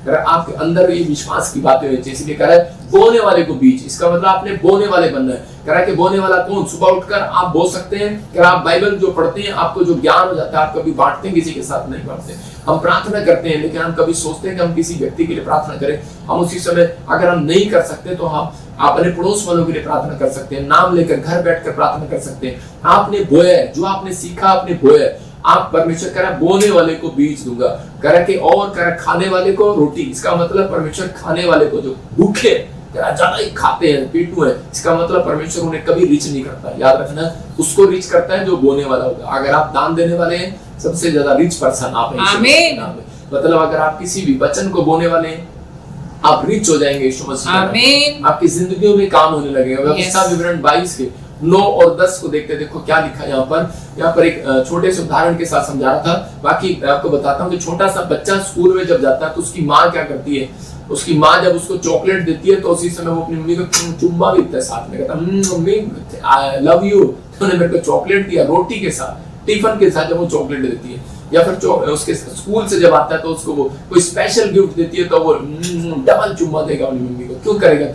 आपके अंदर ये विश्वास की बातें होनी चाहिए। इसलिए कह रहा है बोने वाले को बीज, इसका मतलब आपने बोने वाले बनना है। कह रहा है कि बोने वाला कौन? सुबह उठकर आप बो सकते हैं। कह रहा आप बाइबल जो पढ़ते हैं, आपको जो ज्ञान हो जाता है, आप कभी बांटते हैं, किसी के साथ नहीं बांटते। हम प्रार्थना करते हैं, लेकिन हम कभी सोचते हैं कि हम किसी व्यक्ति के लिए प्रार्थना करें। हम उसी समय अगर हम नहीं कर सकते तो हम अपने पड़ोस वालों के लिए प्रार्थना कर सकते हैं, नाम लेकर घर बैठकर प्रार्थना कर सकते हैं। आपने बोया है, जो आपने सीखा आपने बोया है। आप परमेश्वर कह रहा है बोने वाले को बीज दूंगा, कह रहा कि और कह रहा खाने वाले को रोटी। इसका मतलब परमेश्वर खाने वाले को, जो भूखे ज्यादा ही खाते हैं, पेटू है, इसका मतलब परमेश्वर उन्हें कभी रिच नहीं करता। याद रखना, उसको रिच करता है जो बोने वाला होगा। अगर आप दान देने वाले हैं, सबसे ज्यादा रिच पर्सन आप हैं। मतलब अगर आप किसी भी वचन को बोने वाले हैं, आप रिच हो जाएंगे यीशु मसीह। आपकी जिंदगियों में काम होने लगेगा। व्यवस्था विवरण 22 के 9 और 10 को देखते देखो क्या लिखा है यहाँ पर एक छोटे से उदाहरण के साथ समझा रहा था। बाकी मैं आपको बताता हूँ कि छोटा सा बच्चा स्कूल में जब जाता है तो उसकी माँ क्या करती है। उसकी माँ जब उसको चॉकलेट देती है तो उसी समय वो अपनी मम्मी को चुम्मा भी देता है, साथ में कहता मम्मी आई लव यू, तूने मेरे को चॉकलेट दिया, रोटी के साथ, टिफिन के साथ जब वो चॉकलेट देती है। या फिर उसके स्कूल से जब आता है तो उसको वो कोई स्पेशल गिफ्ट देती है तो वो डबल चुम्मा देगा अपनी मम्मी को। क्यों करेगा?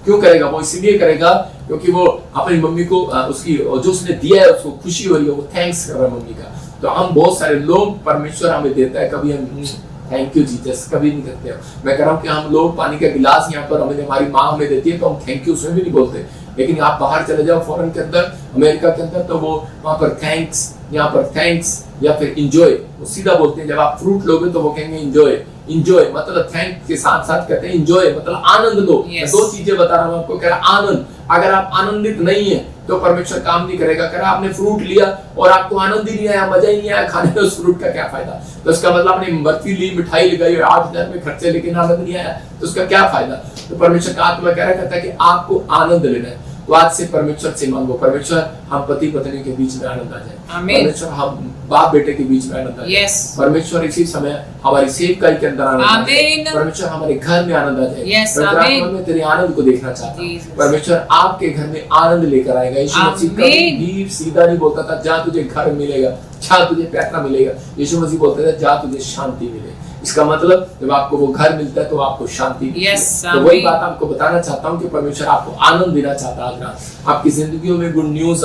क्यों करेगा? वो इसलिए करेगा क्योंकि वो अपनी मम्मी को उसकी जो उसने दिया है उसको खुशी हो रही है, वो थैंक्स कर रहा है मम्मी का। तो हम बहुत सारे लोग, परमेश्वर हमें देता है, कभी हम थैंक यू जीसस कभी नहीं करते हैं। मैं कह रहा हूँ कि हम लोग पानी का गिलास यहाँ पर हमारी माँ हमें देती है तो हम थैंक यू उसमें भी नहीं बोलते। लेकिन आप बाहर चले जाओ फॉरेन के अंदर, अमेरिका के अंदर, तो वो वहाँ पर थैंक्स, यहाँ पर थैंक्स या फिर इंजॉय वो सीधा बोलते हैं। जब आप फ्रूट लोगे तो वो कहेंगे इंजॉय। इंजॉय मतलब थैंक के साथ साथ कहते हैं इंजॉय मतलब आनंद लो। दो चीजें बता रहा हूँ आपको। कह रहा आनंद, अगर आप आनंदित नहीं है तो परमेश्वर काम नहीं करेगा। कह रहा आपने फ्रूट लिया और आपको आनंद ही नहीं आया, मजा ही नहीं आया खाने में, उस फ्रूट का क्या फायदा? तो उसका मतलब आपने बर्फी ली, मिठाई लगाई और 8,000 में खर्चे, लेकिन आनंद नहीं आया, तो उसका क्या फायदा? तो परमेश्वर का आत्मा कह रहा कहता है कि आपको आनंद लेना है तो आज से परमेश्वर से मांगो। परमेश्वर हम पति पत्नी के बीच में आनंद आ जाए, परमेश्वर हम बाप बेटे के बीच में आनंद आ जाए, परमेश्वर इसी समय हमारी सेवकाई के अंदर आनंद आ जाए, परमेश्वर हमारे घर में आनंद आ जाए। मैं तेरे आनंद को देखना चाहता हूँ। परमेश्वर आपके घर में आनंद लेकर आएगा। यीशु मसीह कभी सीधा नहीं बोलता था जा तुझे घर मिलेगा, जा तुझे पैसा मिलेगा। यीशु मसीह बोलता था जा तुझे शांति मिलेगी। इसका मतलब जब आपको वो घर मिलता है तो आपको शांति मिलती है। तो वही बात आपको बताना चाहता हूँ कि परमेश्वर आपको आनंद देना चाहता है। आपकी जिंदगियों में गुड न्यूज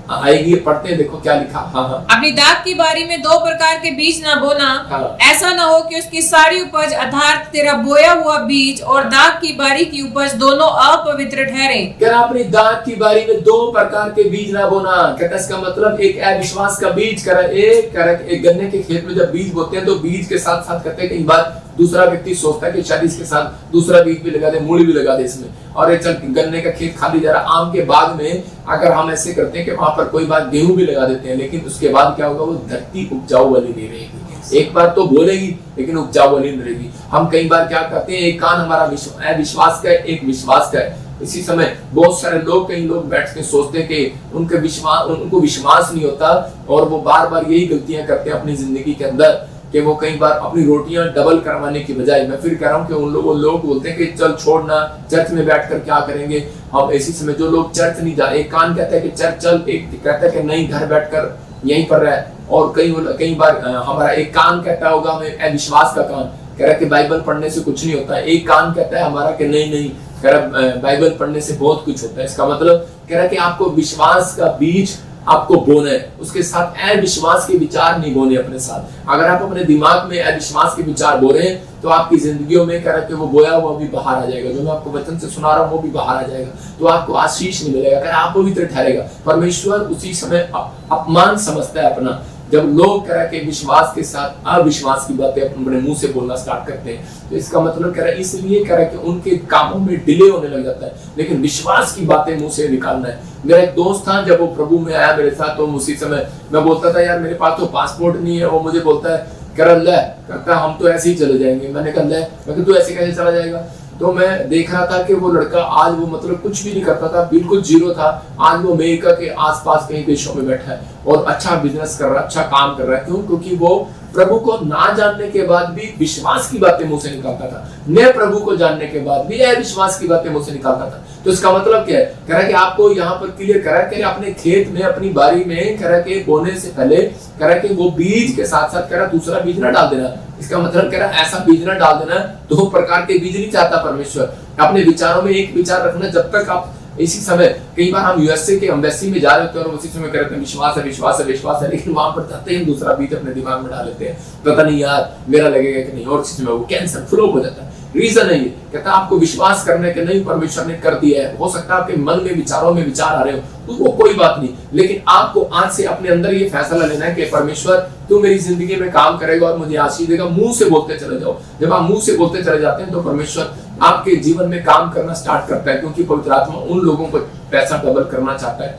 आएगी। पढ़ते हैं, देखो क्या लिखा। हाँ। अपनी दाख की बारी में 2 प्रकार के बीज ना बोना। हाँ। ऐसा ना हो कि उसकी सारी उपज अर्थात तेरा बोया हुआ बीज और दाख की बारी की उपज दोनों अपवित्र ठहरे। क्या अपनी दाख की बारी में 2 प्रकार के बीज ना बोना? कहता इसका मतलब एक अविश्वास का बीज एक गन्ने के खेत में जब बीज बोते हैं तो बीज के साथ साथ कहते हैं कई बार दूसरा व्यक्ति सोचता है कि शायद इसके साथ दूसरा बीज भी लगा दे, मूली भी लगा दे इसमें, और एक चल गन्ने का खेत खाली जा रहा। आम के बाग में अगर हम ऐसे करते हैं कि वहां पर कोई बात गेहूं भी लगा देते हैं, लेकिन उसके बाद क्या होगा? वो धरती उपजाऊ वाली नहीं रहेगी। एक बार तो बोलेगी लेकिन उपजाऊ वाली नहीं रहेगी। हम कई बार क्या करते हैं, एक कान हमारा विश्वास का है, एक विश्वास का है। इसी समय बहुत सारे लोग, कई लोग बैठ के सोचते हैं कि उनको विश्वास नहीं होता और वो बार बार यही गलतियां करते हैं अपनी जिंदगी के अंदर कि वो कई बार अपनी रोटियां डबल करवाने की बजाय, मैं फिर कह रहा हूँ कि उन लोग बोलते हैं कि चल छोड़ना, चर्च में बैठकर क्या करेंगे हम। इसी समय जो लोग चर्च नहीं जा, एक कान कहता है कि चर्च चल, एक कहता है कि नहीं घर बैठकर यहीं पर रह। और कई बार हमारा एक कान कहता होगा हमें अविश्वास का कान, कह रहा है कि बाइबल पढ़ने से कुछ नहीं होता है। एक कान कहता है हमारा कि नहीं कह रहा बाइबल पढ़ने से बहुत कुछ होता है। इसका मतलब कह रहा है कि आपको विश्वास का बीज आपको बोना है, उसके साथ अविश्वास के विचार नहीं बोने अपने साथ। अगर आप अपने दिमाग में अविश्वास के विचार बो रहे हैं तो आपकी जिंदगियों में कह रहा है कि वो बोया हुआ भी बाहर आ जाएगा। जो मैं आपको वचन से सुना रहा हूँ वो भी बाहर आ जाएगा, तो आपको आशीष नहीं मिलेगा, कह रहा आप पवित्र ठहरेगा। परमेश्वर उसी समय अपमान समझता है अपना जब लोग कह रहा है कि विश्वास के साथ अविश्वास की बातें अपने मुंह से बोलना स्टार्ट करते हैं। तो इसका मतलब कह रहा है इसलिए कह रहा है कि उनके कामों में डिले होने लग जाता है, लेकिन विश्वास की बातें मुंह से निकालना है। मेरा एक दोस्त था, जब वो प्रभु में आया मेरे साथ, तो उसी समय मैं बोलता था यार मेरे पास तो पासपोर्ट नहीं है। वो मुझे बोलता है कहता हम तो ऐसे ही चले जाएंगे। मैंने कहा तू ऐसे कैसे चला जाएगा? तो मैं देख रहा था कि वो लड़का आज वो मतलब कुछ भी नहीं करता था, बिल्कुल जीरो था। आज वो अमेरिका के आसपास कई देशों में बैठा है और अच्छा बिजनेस कर रहा है, अच्छा काम कर रहा है। क्यों? क्योंकि वो प्रभु को ना जानने के बाद भी विश्वास की बातें मुंह से निकालता था, मैं प्रभु को जानने के बाद भी अविश्वास की बातें मुंह से निकालता था। तो इसका मतलब क्या है? कह रहा है कि आपको यहाँ पर क्लियर करा है कि अपने खेत में, अपनी बारी में, कह रहा है कि बोने से पहले कह रहा है कि वो बीज के साथ साथ कह रहा दूसरा बीज ना डाल देना। इसका मतलब कह रहा है ऐसा बीज ना डाल देना, 2 प्रकार के बीज नहीं चाहता परमेश्वर। अपने विचारों में एक विचार रखना। जब तक आप इसी समय, कई बार हम यूएसए के एम्बेसी में जा रहे होते हैं और उसी समय कहते हैं विश्वास है विश्वास है विश्वास है, लेकिन वहां पर जाते ही हम दूसरा बीज अपने दिमाग में डाल लेते हैं, पता नहीं यार मेरा लगेगा कि नहीं, और इसी समय वो कैंसर फ्लॉप हो जाता है। रीजन है ये, कहता है आपको विश्वास करने के नहीं परमेश्वर ने कर दिया है। हो सकता है आपके मन में विचारों में विचार आ रहे हो, तो वो कोई बात नहीं, लेकिन आपको आज से अपने अंदर ये फैसला लेना है कि परमेश्वर तू मेरी जिंदगी में काम करेगा और मुझे आशीष देगा। मुंह से बोलते चले जाओ। जब आप मुंह से बोलते चले जाते हैं तो परमेश्वर आपके जीवन में काम करना स्टार्ट करता है, क्योंकि पवित्र आत्मा उन लोगों को पैसा डबल करना चाहता है,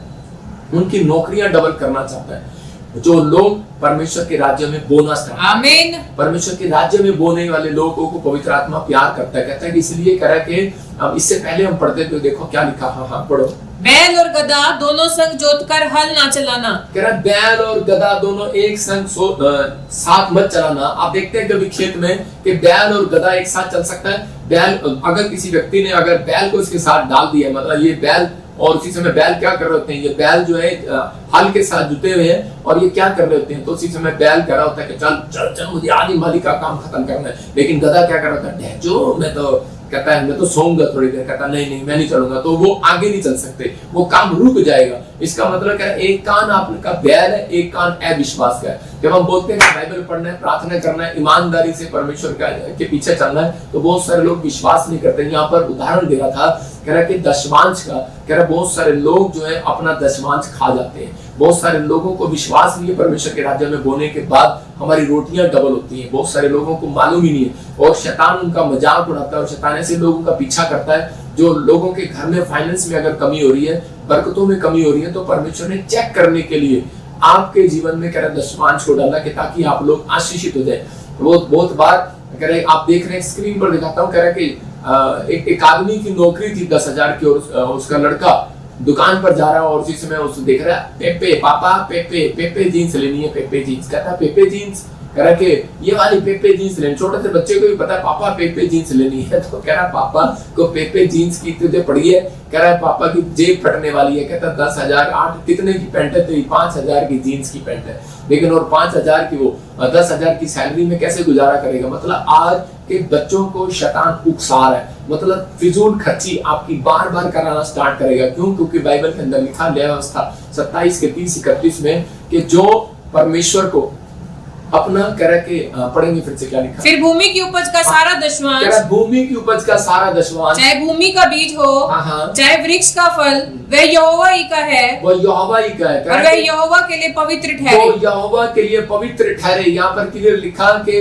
उनकी नौकरियां डबल करना चाहता है जो लोग परमेश्वर के राज्य में बोना स्टार्ट। आमीन। परमेश्वर के राज्य में बोने वाले लोगों को पवित्र आत्मा प्यार करता है। कहता है कि इसलिए कह रहा है कि अब इससे पहले हम पढ़ते थे, देखो क्या लिखा। हाँ पढ़ो। बैल और गधा दोनों संग जोतकर हल ना चलाना। कह रहा है बैल और गधा दोनों एक संग साथ मत चलाना। आप देखते हैं कभी खेत में कि बैल और गधा एक साथ चल सकता है। बैल, अगर किसी व्यक्ति ने अगर बैल को इसके साथ डाल दिया, मतलब ये बैल, और उसी समय बैल क्या कर रहे होते हैं, ये बैल जो है हल के साथ जुटे हुए हैं और ये क्या कर रहे होते हैं, तो उसी समय बैल कह रहा होता है कि चल चल चल मुझे आधी माली का काम खत्म करना है, लेकिन गधा क्या कर रहा होता है, जो मैं तो कहता है मैं तो सोऊंगा थोड़ी देर, कहता नहीं नहीं मैं नहीं चलूंगा, तो वो आगे नहीं चल सकते, वो काम रुक जाएगा। इसका मतलब क्या है, एक कान आपका बैल है, एक कान अविश्वास का है। जब हम बोलते हैं कि बाइबल पढ़ना है, प्रार्थना करना है, ईमानदारी से परमेश्वर के पीछे चलना है, तो बहुत सारे लोग विश्वास नहीं करते। यहाँ पर उदाहरण दे रहा था, कह रहा कि दशमांश का, कह रहा बहुत सारे लोग जो है अपना दशमांश खा जाते हैं। बहुत सारे लोगों को विश्वास नहीं है परमेश्वर के राज्य में बोने के बाद हमारी रोटियां डबल होती हैं। बहुत सारे लोगों को मालूम ही नहीं है, और शैतान उनका मजाक उड़ाता है, और शैतान ऐसे लोगों का पीछा करता है जो लोगों के घर में फाइनेंस में अगर कमी हो रही है, बरकतों में कमी हो रही है, तो परमेश्वर ने चेक करने के लिए आपके जीवन में कह रहा दशमांश को डाला कि ताकि आप लोग आशीषित हो जाए। वो बहुत बार कह रहे, आप देख रहे हैं स्क्रीन पर दिखाता हूँ, कह रहा कि एक आदमी की नौकरी थी 10,000 की, और उसका लड़का दुकान पर जा रहा है और उसी समय उसको देख रहा है, पेपे पापा पेपे जीन्स लेनी है, पेपे जीन्स। कहता है पेपे जीन्स, कह रहा कि ये वाली पेपे जीन्स लेनी। छोटे से बच्चे को भी पता है पापा पेपे जीन्स लेनी है, तो कह रहा पापा को पेपे जीन्स की तुझे पड़ी है, कह रहा है पापा की जेब फटने वाली है। कहता 10,000 8 कितने की पैंट है तेरी? 5,000 की जीन्स की पैंट है, लेकिन और 5,000 की वो 10,000 की सैलरी में कैसे गुजारा करेगा। मतलब आज के बच्चों को शैतान उकसा रहा है, मतलब फिजूल खर्ची आपकी बार बार कराना स्टार्ट करेगा। क्यों? क्योंकि बाइबल के अंदर लिखा न्याय व्यवस्था 27 के 30-31 में कि जो परमेश्वर को अपना कह रहा कि पढ़ेंगे फिर से क्या लिखा, फिर भूमि की उपज का सारा दशमांश, भूमि की उपज का सारा दशमांश, चाहे भूमि का बीज हो, चाहे वृक्ष का फल, वह यहोवा ही का है, वह यहोवा ही का है, और वह यहोवा के लिए पवित्र ठहरे। वो यहोवा के लिए पवित्र ठहरे। यहाँ पर क्लियर लिखा कि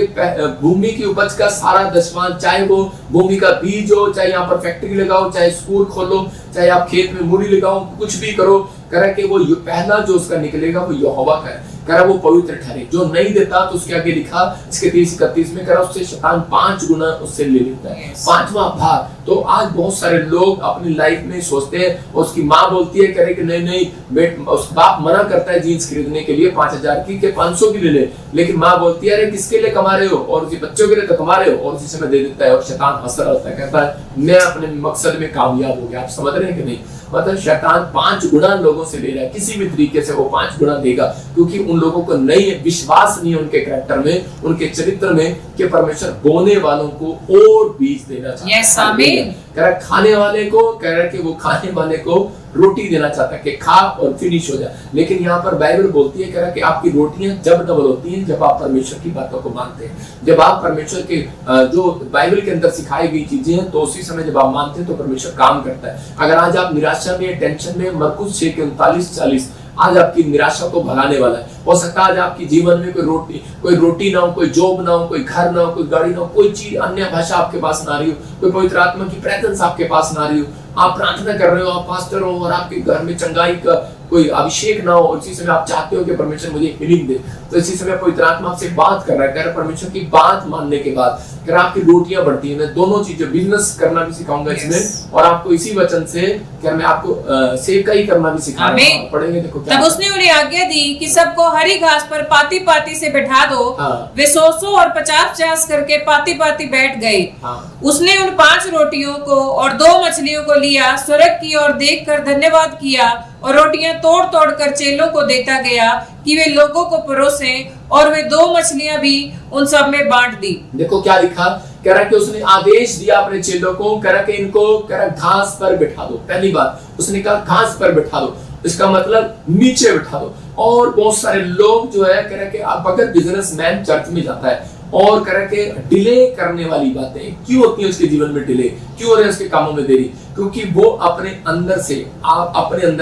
भूमि की उपज का सारा दशमांश, चाहे वो भूमि का बीज हो, चाहे यहाँ पर फैक्ट्री लगाओ, चाहे स्कूल खोलो, चाहे आप खेत में मूली लगाओ, कुछ भी करो, कह रहा कि वो पहला जो उसका निकलेगा वो यहोवा का है, कह रहा वो पवित्र ठहरे। जो नहीं देता तो उसके आगे लिखा इसके 30-31 में, कह रहा उससे शैतान 5 गुना उससे ले लेता है, 5वां भाग। तो आज बहुत सारे लोग अपनी लाइफ में सोचते हैं, उसकी माँ बोलती है, कह रहे कि नहीं नहीं बेट, उस बाप मना करता है जीन्स खरीदने के लिए 5,000 की के 500 की ले ले, लेकिन माँ बोलती है अरे किसके लिए कमा रहे हो, और उसी बच्चों के लिए तो कमा रहे हो, और उसी समय दे देता है, और शैतान हंस रहा होता है, कहता है मैं अपने मकसद में कामयाब हो गया। आप समझ रहे हैं कि नहीं? मतलब शैतान 5 गुना लोगों से ले रहा है, किसी भी तरीके से वो 5 गुना देगा, क्योंकि उन लोगों को नहीं विश्वास नहीं है उनके कैरेक्टर में, उनके चरित्र में, कि परमेश्वर बोने वालों को और बीज देना चाहता है। यस आमीन। कह रहा खाने वाले को, कह रहा कि वो खाने वाले को रोटी देना चाहता है कि खा और फिनिश हो जाए। लेकिन यहाँ पर बाइबल बोलती है, कह रहा कि आपकी रोटियां जब डबल होती हैं जब आप परमेश्वर की बातों को मानते हैं, जब आप परमेश्वर के जो बाइबल के अंदर सिखाई गई चीजें हैं, तो उसी समय जब आप मानते हैं तो परमेश्वर काम करता है। अगर आज आप निराशा में, टेंशन में, मरकुस 6 के 39-40 आज आपकी निराशा को भगाने वाला है। हो सकता है आज आपके जीवन में कोई रोटी ना हो, कोई जॉब ना हो, कोई घर ना हो, कोई गाड़ी ना हो, कोई चीज अन्य भाषा आपके पास ना रही हो, कोई पवित्र आत्मा की प्रेजेंस आपके पास ना रही हो, आप प्रार्थना कर रहे हो, आप पास्टर हो और आपके घर में चंगाई का कोई अभिषेक ना हो, इसी समय आप चाहते हो कि परमेश्वर मुझे हीलिंग दे, तो इसी समय पवित्र आत्मा आपसे बात कर रहा है। कह रहा परमेश्वर की बात मानने के बाद कह रहा आपकी रोटियां बढ़ती है। मैं दोनों चीजें, बिजनेस करना भी सिखाऊंगा इसमें, और आपको इसी वचन से क्या मैं आपको सेवकाई करना भी सिखाऊंगा। पढ़ेंगे देखो क्या। तब उसने उन्हें आज्ञा दी कि सबको हरी घास पर पाती पाती से बैठा दो। वे 100 और 50 करके पाती पाती बैठ गए। उसने उन 5 रोटियों को और 2 मछलियों को लिया, स्वर्ग की ओर देखकर धन्यवाद किया और रोटियां तोड़ तोड़ कर चेलों को देता गया कि वे लोगों को परोसे, और वे 2 मछलियां भी उन सब में बांट दी। देखो क्या लिखा, कह रहा कि उसने आदेश दिया अपने चेलों को, कह रहा कि इनको कह रहा घास पर बिठा दो। पहली बात उसने कहा घास पर बिठा दो, इसका मतलब नीचे बिठा दो। और बहुत सारे लोग जो है कह रहा कि अब अगर बिजनेसमैन चर्च में जाता है और कह रहा कि डिले करने वाली बातें क्यों होती है उसके जीवन में, डिले क्यों हो रहे हैं उसके कामों में देरी, क्योंकि वो अपने अंदर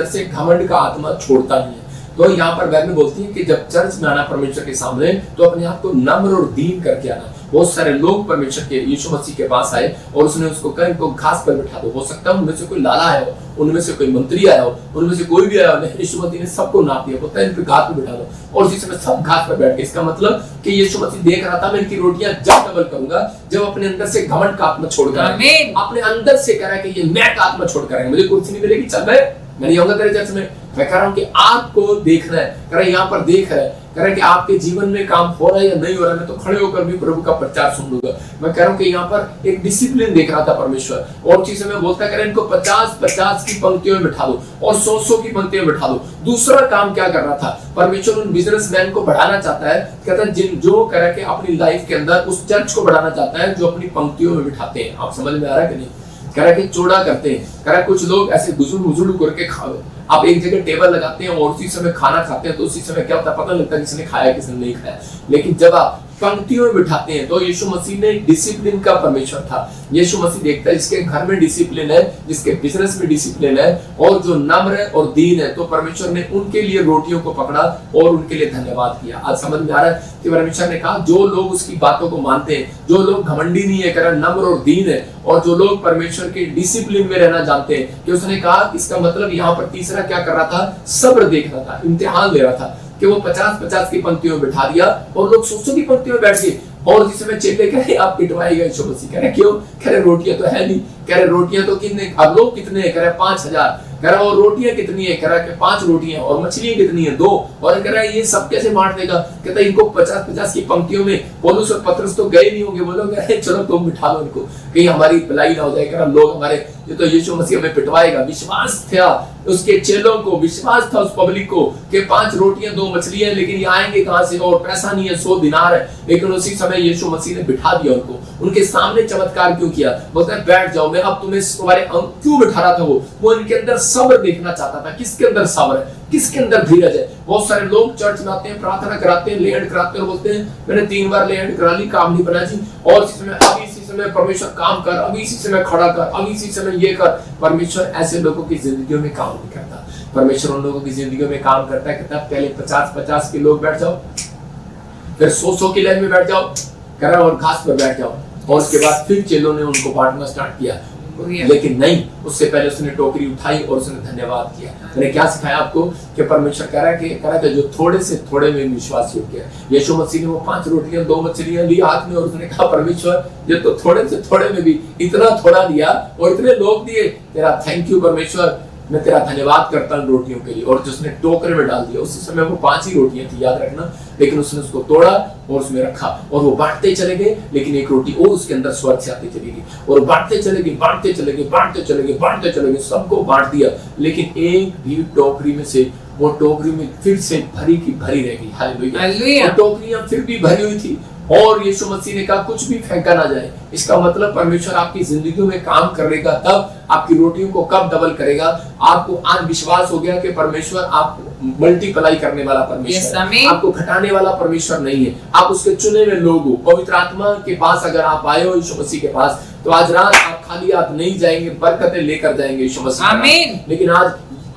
से घमंड का आत्मा छोड़ता नहीं है। तो यहाँ पर बाइबल बोलती है कि जब चर्च में आना परमेश्वर के सामने तो अपने आप को नम्र और दीन करके आना। बहुत सारे लोग परमेश्वर के यीशु मसीह के पास आए और उसने उसको कहा इनको घास पर बिठा दो। हो सकता है उनमें से कोई लाला आया हो, उनमें से कोई मंत्री आया हो, उनमें से कोई भी आया हो, यीशु मसीह ने सबको नाप दिया, बोलता है इन पे घास पर बिठा दो, और उसी समय सब घास पर बैठ गए। इसका मतलब कि यीशु मसीह देख रहा था मैं इनकी रोटियां जब डबल करूंगा जब अपने अंदर से घमंड का आत्मा छोड़कर अपने अंदर से कह रहा है कि ये मैं का आत्मा छोड़कर आएंगे, मुझे कुर्सी नहीं मिलेगी, चल मैं नहीं आऊंगा तेरे चर्च में। मैं कह रहा हूं कि आपको देखना है, कह रहा यहाँ पर देख रहा है, कह रहा है कि आपके जीवन में काम हो रहा है या नहीं हो रहा है, मैं तो खड़े होकर भी प्रभु का प्रचार सुन लूंगा। मैं कह रहा हूं कि यहाँ पर एक डिसिप्लिन देख रहा था परमेश्वर, और चीज में बोलता है इनको 50-50 की पंक्तियों में बिठा दो और 100-100 की पंक्तियों में बिठा दो। दूसरा काम क्या कर रहा था परमेश्वर, उन बिजनेसमैन को बढ़ाना चाहता है। कहता है जिन जो कह रहा है कि अपनी लाइफ के अंदर उस चर्च को बढ़ाना चाहता है जो अपनी पंक्तियों में बिठाते हैं। आप समझ में आ रहा है कि नहीं? कह रहा है कि चौड़ा करते हैं, कह रहा है कुछ लोग ऐसे गुजुड़ करके खाओ, आप एक जगह टेबल लगाते हैं और उसी समय खाना खाते हैं, तो उसी समय क्या होता है पता नहीं लगता किसने खाया किसने नहीं खाया। लेकिन जब आप पंक्तियों में बिठाते हैं तो यीशु मसीह ने डिसिप्लिन का परमेश्वर था। यीशु मसीह देखता है जिसके घर में डिसिप्लिन है, जिसके बिजनेस में डिसिप्लिन है और जो नम्र है और दीन है, तो परमेश्वर ने उनके लिए रोटियों को पकड़ा और उनके लिए धन्यवाद किया। आज समझ में आ रहा है कि परमेश्वर ने कहा जो लोग उसकी बातों को मानते हैं, जो लोग घमंडी नहीं है, कह रहा नम्र और दीन है, और जो लोग परमेश्वर के डिसिप्लिन में रहना जानते हैं, कि उसने कहा इसका मतलब यहाँ पर तीसरा क्या कर रहा था, सब्र देख रहा था, इम्तिहान ले रहा था कि वो 50-50 की पंक्तियों में बिठा दिया और लोग 100-100 की पंक्तियों में बैठ गए। और जिस समय चेले कह रहे आप पिटवाएगा यीशु मसीह, कह रहे क्यों, कह रहे रोटियां तो है नहीं, कह रहे रोटियां तो कितने, अब लोग कितने हैं, कह रहे 5000, कह रहा और रोटियां कितनी है, कह रहा है 5 रोटियां, और मछलियां कितनी है 2, और कह रहा है ये सब कैसे बांट देगा। कहता है इनको 50-50 की पंक्तियों में। पौलुस और पतरस तो गए नहीं होंगे, वो लोग कह रहे चलो तुम बिठा दो इनको, कहीं हमारी भलाई ना हो जाए, कह रहा लोग हमारे ये तो यीशु मसीह हमें पिटवाएगा। विश्वास था उसके चेलों को, विश्वास था उस पब्लिक को कि 5 रोटियां 2 मछलियां, लेकिन ये आएंगे कहां से, और पैसा नहीं है, 100 दिनार है। लेकिन उसी समय यीशु मसीह ने बिठा दिया उनको, उनके सामने चमत्कार क्यों किया, बोलता है बैठ जाओ, मैं अब तुम्हें तुम्हारे क्यों बिठा रहा था, वो इनके अंदर सब्र देखना चाहता था। किसके अंदर सब्र है, किसके अंदर धीरज है। बहुत सारे लोग चर्च में आते हैं, प्रार्थना कराते हैं, लेहड़ कराते हैं और बोलते हैं मैंने 3 बार लेहड़ करा ली, काम नहीं बना जी, और इसी समय अभी इसी समय परमेश्वर काम कर, अभी इसी समय खड़ा कर, अभी इसी समय ये कर। परमेश्वर ऐसे लोगों की जिंदगियों में काम नहीं करता। परमेश्वर उन लोगों की जिंदगियों में काम करता है, कहता है पहले 50-50 के लोग बैठ जाओ, फिर 100-100 की लाइन में बैठ जाओ, कह रहा और घास पर बैठ जाओ, और उसके बाद फिर चेलों ने उनको बांटना स्टार्ट किया। लेकिन नहीं, उससे पहले उसने टोकरी उठाई और उसने धन्यवाद किया। मैंने क्या सिखाया आपको कि परमेश्वर कह रहा है कि जो थोड़े से थोड़े में विश्वास योग्य है। यीशु मसीह ने वो 5 रोटियां 2 मछलियां ली हाथ में और उसने कहा परमेश्वर ये तो थोड़े से थोड़े में भी इतना थोड़ा दिया और इतने लोग दिए, तेरा थैंक यू परमेश्वर, मैं तेरा धन्यवाद करता हूँ रोटियों के लिए। और जिसने टोकरे में डाल दिया, उसी समय वो 5 ही रोटियां थी, याद रखना, लेकिन उसने उसको तोड़ा और उसमें रखा और वो बांटते चले गए। लेकिन एक रोटी और उसके अंदर स्वर्ग से आती चली गई और बांटते चले गए, बांटते चले गए, बांटते चले गए, बांटते चले गए, सबको बांट दिया। लेकिन एक भी टोकरी में से, वो टोकरी में फिर से भरी की भरी रह गई। हालेलुया। टोकरियां फिर भी भरी हुई थी और यीशु मसीह ने कहा कुछ भी फेंका ना जाए। इसका मतलब परमेश्वर आपकी जिंदगी में काम करेगा, तब आपकी रोटियों को कब डबल करेगा। आपको आज विश्वास हो गया कि परमेश्वर आपको मल्टीप्लाई करने वाला परमेश्वर है, आपको घटाने वाला परमेश्वर नहीं है। आप उसके चुने हुए लोग हो। पवित्र आत्मा के पास अगर आप आए हो यीशु मसीह के पास, तो आज रात आप खाली हाथ नहीं जाएंगे, बरकतें लेकर जाएंगे यीशु मसीह। आमीन। लेकिन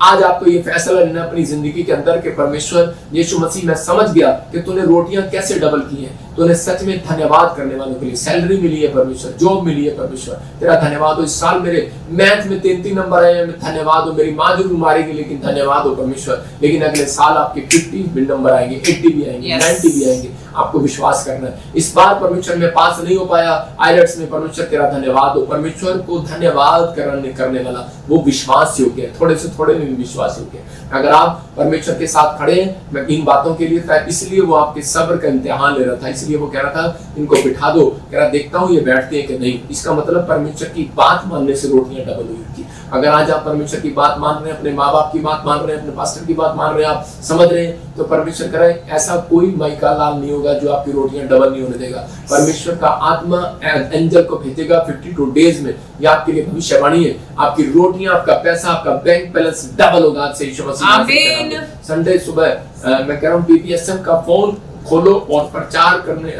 आज आपको ये फैसला लेना अपनी जिंदगी के अंदर कि परमेश्वर यीशु मसीह, मैं समझ गया कि तूने रोटियां कैसे डबल की हैं, तूने सच में धन्यवाद करने वालों के लिए सैलरी मिली है परमेश्वर, जॉब मिली है परमेश्वर, तेरा धन्यवाद हो। इस साल मेरे मैथ में 3 नंबर आए हैं, धन्यवाद हो। मेरी माँ जरूर मारेगी लेकिन धन्यवाद हो परमेश्वर। लेकिन अगले साल आपके 50 नंबर आएंगे, 80 भी आएंगे, 90 भी आएंगे। आपको विश्वास करना है। इस बार परमेश्वर में पास नहीं हो पाया आईलेट्स में, परमेश्वर तेरा धन्यवाद हो। परमेश्वर को धन्यवाद करने वाला वो विश्वास योग्य है, थोड़े से थोड़े में भी विश्वास योग्य है। अगर आप परमेश्वर के साथ खड़े हैं, मैं इन बातों के लिए था, इसलिए वो आपके सब्र का इम्तिहान ले रहा था, इसलिए वो कह रहा था इनको बिठा दो, कह रहा देखता हूँ ये बैठते हैं कि नहीं। इसका मतलब परमेश्वर की बात मानने से रोटियां डबल हुई थी। अगर आज आप परमेश्वर की बात मान रहे हैं, अपने माँ बाप की बात मान रहे हैं, अपने पास्टर की बात मान रहे हैं, आप समझ रहे हैं, तो परमेश्वर कह रहा है ऐसा कोई माइका लाल नहीं होगा जो आपकी रोटियां डबल नहीं होने देगा। परमेश्वर का आत्मा एंजल को भेजेगा 52 डेज में। यह आपके लिए भविष्यवाणी है। आपकी रोटियां, आपका पैसा, आपका बैंक बैलेंस डबल होगा आज से यीशु मसीह। संडे सुबह मैं कह रहा हूँ PPSM का फोन खोलो और प्रचार करने,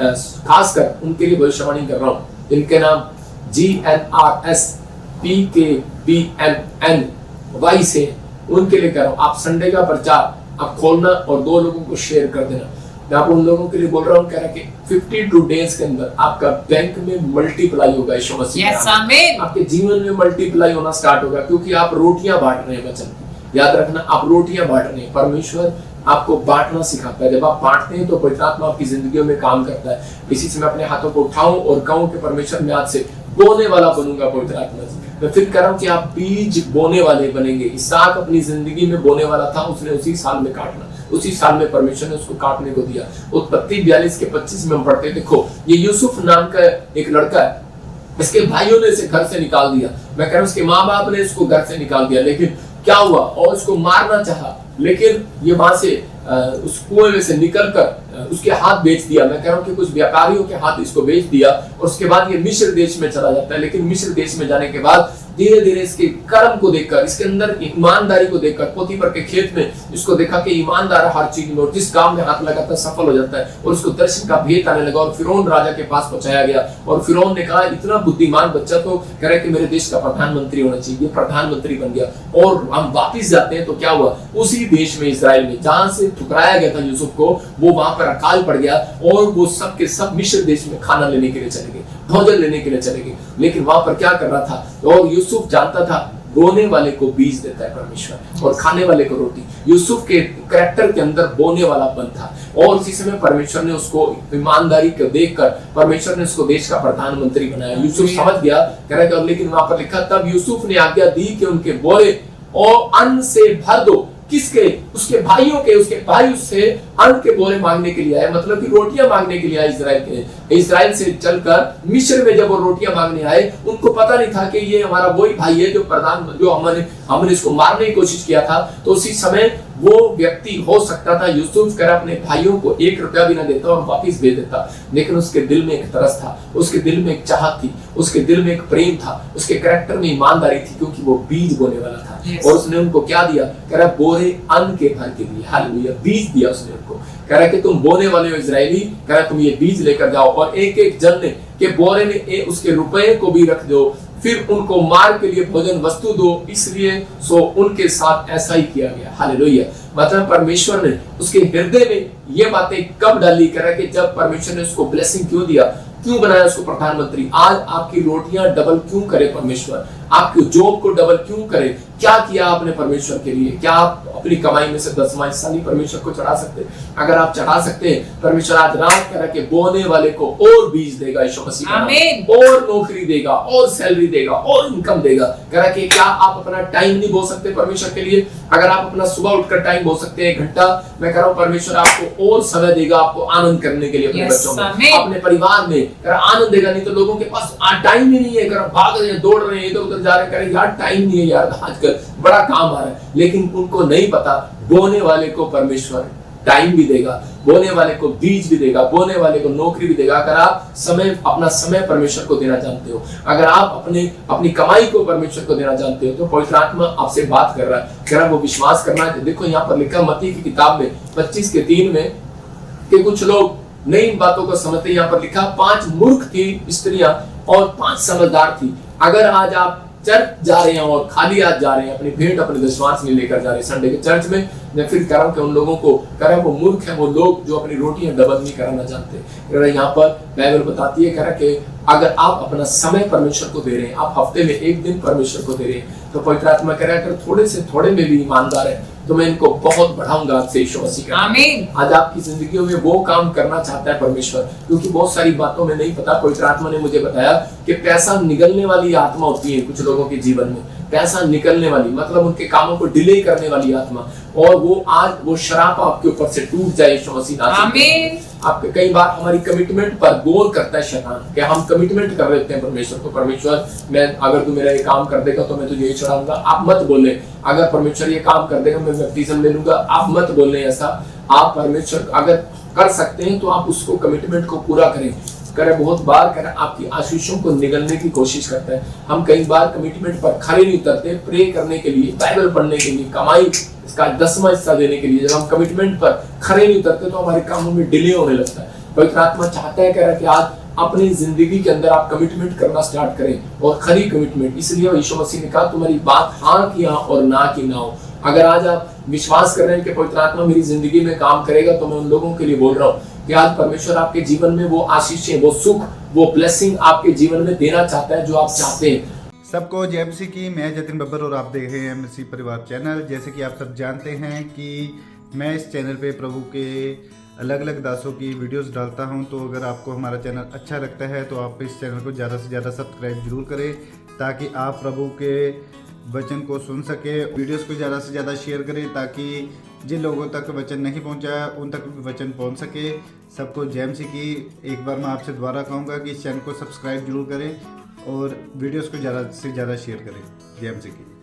खासकर उनके लिए भविष्यवाणी कर रहा हूँ जिनके नाम GNRS PKBMN Y से, उनके लिए कर रहा हूँ। आप संडे का प्रचार आप खोलना और 2 लोगों को शेयर कर देना। मैं आप उन लोगों के लिए बोल रहा हूँ, कह रहा कि 52 डेज के अंदर आपका बैंक में मल्टीप्लाई होगा यीशु मसीह। आपके जीवन में मल्टीप्लाई होना स्टार्ट होगा, क्योंकि आप रोटियां बांट रहे हैं। वचन याद रखना, आप रोटियां बांट रहे हैं। परमेश्वर आपको बांटना सिखाता है। जब आप बांटते हैं तो पवित्र आत्मा आपकी जिंदगी में काम करता है। इसी से मैं अपने हाथों को उठाऊं और कहूं कि परमेश्वर मैं आज से बोने वाला बनूंगा। पवित्र आत्मा से मैं फिर कह रहा हूं कि आप बीज बोने वाले बनेंगे। इसहाक अपनी जिंदगी में बोने वाला था, उसने उसी साल में काटना, उसी साल में परमेश्वर ने उसको काटने को दिया। उत्पत्ति 42 के 25 में हम पढ़ते, देखो ये यूसुफ नाम का एक लड़का है, इसके भाइयों ने इसे घर से निकाल दिया। मैं कह रहा हूं उसके माँ बाप ने इसको घर से निकाल दिया, लेकिन क्या हुआ, और उसको मारना चाहा, लेकिन ये वहां से उस कुएं में से निकलकर उसके हाथ बेच दिया। मैं कह रहा हूँ कि कुछ व्यापारियों के हाथ इसको बेच दिया और उसके बाद ये मिस्र देश में चला जाता है। लेकिन मिस्र देश में जाने के बाद धीरे धीरे इसके कर्म को देखकर, इसके अंदर ईमानदारी को देखकर, पोतीफर के खेत में इसको देखा कि ईमानदार हर चीज में, और जिस काम में हाथ लगाता है सफल हो जाता है, और उसको दर्शन का भेद आने लगा और फिरौन राजा के पास पहुंचाया गया। और फिरौन ने कहा इतना बुद्धिमान बच्चा तो कह रहा है कि मेरे देश का प्रधानमंत्री होना चाहिए। ये प्रधानमंत्री बन गया। और हम वापिस जाते हैं तो क्या हुआ, उसी देश में इस्राएल में जहां से ठुकराया गया था यूसुफ को, वो वहां पर अकाल पड़ गया और वो सब के सब मिस्र देश में खाना लेने के लिए चले गए, भोजन लेने के लिए चले गए। लेकिन वहां पर क्या कर रहा था, और यूसुफ जानता था बोने वाले को बीज देता है परमेश्वर और खाने वाले को रोटी। यूसुफ के कैरेक्टर के अंदर बोने वाला पन था, और उसी समय परमेश्वर ने उसको ईमानदारी को देखकर परमेश्वर ने उसको देश का प्रधानमंत्री बनाया। यूसुफ समझ गया, कह रहा है, लेकिन वहां पर लिखा तब यूसुफ ने आज्ञा दी कि उनके बोरे और अन्न से भर दो। किसके? उसके भाइयों के। उसके भाई उससे अन्न के बोरे मांगने के लिए आए, मतलब कि रोटियां मांगने के लिए आए। इस्राएल से चलकर मिस्र में जब वो रोटियां मांगने आए, उनको पता नहीं था कि ये हमारा वही भाई है जो हमने इसको मारने की कोशिश किया था। तो उसी समय वो व्यक्ति हो सकता था यूसुफ कर अपने भाइयों को 1 रुपया भी ना देता और वापिस भेज देता, लेकिन उसके दिल में एक तरस था, उसके दिल में एक चाहत थी, उसके दिल में एक प्रेम था, उसके कैरेक्टर में ईमानदारी थी, क्योंकि वो बीज बोने वाला था। और उसने उनको क्या दिया, कह रहा बोरे अन्न के भर के लिए, हालेलुया, बीज दिया उसने उनको। कह रहा कि तुम बोने वाले हो इजरायली, कह रहा तुम ये बीज लेकर जाओ और एक एक जन ने के बोरे में उसके रुपए को भी रख दो, फिर उनको मार के लिए भोजन वस्तु दो। इसलिए सो उनके साथ ऐसा ही किया गया। हालेलुया। मतलब परमेश्वर ने उसके हृदय में ये बातें कब डाली, करा कि जब परमेश्वर ने उसको ब्लेसिंग क्यों दिया, क्यों बनाया उसको प्रधानमंत्री। आज आपकी रोटियां डबल क्यों करे परमेश्वर, आपकी जॉब को डबल क्यों करे, क्या किया आपने परमेश्वर के लिए? क्या आप अपनी कमाई में से 10वां हिस्सा नहीं परमेश्वर को चढ़ा सकते? अगर आप चढ़ा सकते हैं, परमेश्वर आज रात कह रहा कि बोने वाले को और बीज देगा यीशु मसीह, और नौकरी देगा, और सैलरी देगा, और इनकम देगा। कह रहा कि क्या आप अपना टाइम नहीं बो सकते परमेश्वर के लिए? अगर आप अपना सुबह उठकर टाइम बो सकते हैं 1 घंटा, मैं कह रहा हूं परमेश्वर आपको और समय देगा, आपको आनंद करने के लिए, अपने बच्चों में, अपने परिवार में आनंद देगा। नहीं तो लोगों के पास टाइम ही नहीं है, भाग रहे हैं, दौड़ रहे हैं, इधर उधर जा रहे हैं, कह यार टाइम नहीं है यार, आजकल बड़ा काम आ रहा है। लेकिन उनको नहीं पता बोने वाले को परमेश्वर टाइम भी देगा, बोने वाले को बीज भी देगा, बोने वाले को नौकरी भी देगा। अगर आप अपना समय परमेश्वर को देना जानते हो, अगर आप अपनी कमाई को परमेश्वर को देना जानते हो, तो पवित्र आत्मा आपसे बात कर रहा है, कह रहा है वो विश्वास करना है। देखो यहाँ पर लिखा मत्ती की किताब में 25:3 में कि कुछ लोग नई बातों को समझते। यहाँ पर लिखा 5 मूर्ख थी स्त्रियां और 5 समझदार थी। अगर आज आप चर्च जा रहे हैं और खाली हाथ जा रहे हैं, अपनी भेंट अपने विश्वास नहीं लेकर जा रहे संडे के चर्च में, मैं फिर कह रहा हूं कि उन लोगों को कह रहा है वो मूर्ख है, वो लोग जो अपनी रोटियां डबल नहीं कराना जानते। यहाँ पर बाइबल बताती है, कह रहा कि अगर आप अपना समय परमेश्वर को दे रहे हैं, आप हफ्ते में 1 दिन परमेश्वर को दे रहे हैं, तो पवित्र आत्मा कह रहा है अगर थोड़े से थोड़े में भी ईमानदार है तो मैं इनको बहुत बढ़ाऊंगा आज से यीशु मसीह का। आमीन। आज आपकी जिंदगियों में वो काम करना चाहता है परमेश्वर, क्योंकि बहुत सारी बातों में नहीं पता। पवित्र आत्मा ने मुझे बताया कि पैसा निगलने वाली आत्मा होती है कुछ लोगों के जीवन में, पैसा निकलने वाली, मतलब उनके कामों को डिले करने वाली आत्मा, और वो आज वो शराब आपके ऊपर से टूट जाए यीशु मसीह। आमीन। आपके कई बार हमारी कमिटमेंट पर गोल करता है शैतान कि हम कमिटमेंट कर रहे हैं परमेश्वर को, परमेश्वर मैं अगर तू मेरा ये काम कर देगा तो मैं तुझे ये चढ़ाऊंगा, आप मत बोले। अगर परमेश्वर ये काम कर देगा मैं बपतिस्म ले लूंगा, आप मत बोलने ऐसा। आप परमेश्वर अगर कर सकते हैं तो आप उसको कमिटमेंट को पूरा करें। बहुत बार आपकी आशीषों को निगलने की कोशिश करता है। हम कई बार कमिटमेंट पर खड़े नहीं उतरते, प्रे करने के लिए, बाइबल पढ़ने के लिए, कमाई इसका 10वां हिस्सा देने के लिए। जब हम कमिटमेंट पर खड़े नहीं उतरते तो हमारे कामों में डिले होने लगता है। पवित्र आत्मा चाहता है कि आज अपनी जिंदगी के अंदर आप कमिटमेंट करना स्टार्ट करें और खरी कमिटमेंट। इसलिए यीशु मसीह ने कहा तुम्हारी बात हाँ की हाँ और ना की ना हो। अगर आज आप विश्वास कर रहे हैं कि पवित्र आत्मा मेरी जिंदगी में काम करेगा, तो मैं उन लोगों के लिए बोल रहा हूँ कि आज परमेश्वर आपके जीवन में वो आशीषें, वो सुख, वो ब्लेसिंग आपके जीवन में देना चाहता है जो आप चाहते हैं। सबको जय मसीह की। मैं जतिन बब्बर और आप देख रहे हैं मसीह परिवार चैनल। जैसे कि आप सब जानते हैं कि मैं इस चैनल पे प्रभु के अलग अलग दासों की वीडियोस डालता हूं, तो अगर आपको हमारा चैनल अच्छा लगता है तो आप इस चैनल को ज़्यादा से ज़्यादा सब्सक्राइब जरूर करें, ताकि आप प्रभु के वचन को सुन सके। वीडियोस को ज़्यादा से ज़्यादा शेयर करें ताकि जिन लोगों तक वचन नहीं पहुंचा उन तक भी वचन पहुंच सके। सबको जय मसीह की। एक बार मैं आपसे दोबारा कहूँगा कि इस चैनल को सब्सक्राइब जरूर करें और वीडियोस को ज़्यादा से ज़्यादा शेयर करें। जय मसीह की।